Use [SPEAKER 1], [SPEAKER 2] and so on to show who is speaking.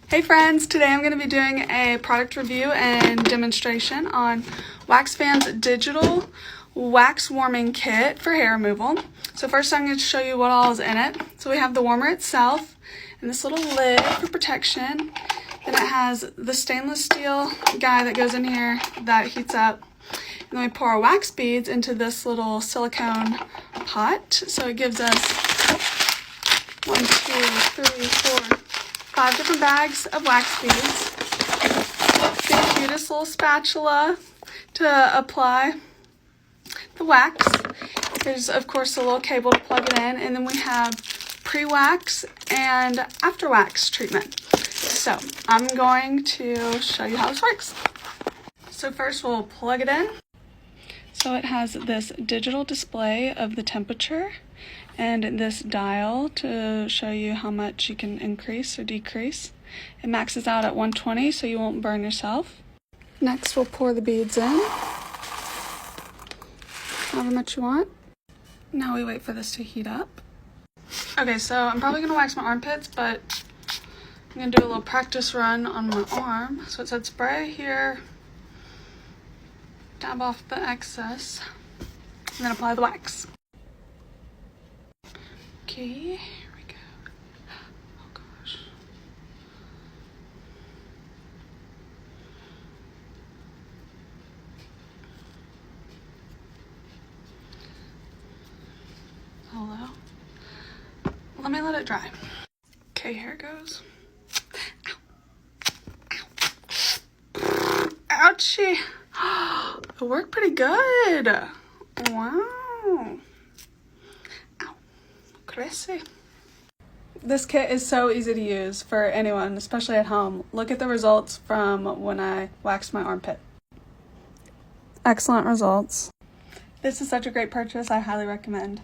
[SPEAKER 1] Hey friends, today I'm going to be doing a product review and demonstration on Waxfans digital wax warming kit for hair removal. So first I'm going to show you what all is in it. So we have the warmer itself and this little lid for protection. Then it has the stainless steel guy that goes in here that heats up. And then we pour our wax beads into this little silicone pot. So it gives us 1, 2, 3, 4, 5 different bags of wax beads. The cutest little spatula to apply the wax. There's of course a little cable to plug it in, and then we have pre-wax and after wax treatment. So I'm going to show you how this works. So first we'll plug it in. So it has this digital display of the temperature and this dial to show you how much you can increase or decrease. It maxes out at 120 so you won't burn yourself. Next we'll pour the beads in, however much you want. Now we wait for this to heat up. Okay, so I'm probably going to wax my armpits, but I'm going to do a little practice run on my arm. So it said spray here, dab off the excess, and then apply the wax. Okay, here we go. Oh gosh. Hello. Let me let it dry. Okay, here it goes. Ow. Ow. Ouchie. It worked pretty good. Wow. Crazy. This kit is so easy to use for anyone, especially at home. Look at the results from when I waxed my armpit. Excellent results. This is such a great purchase. I highly recommend.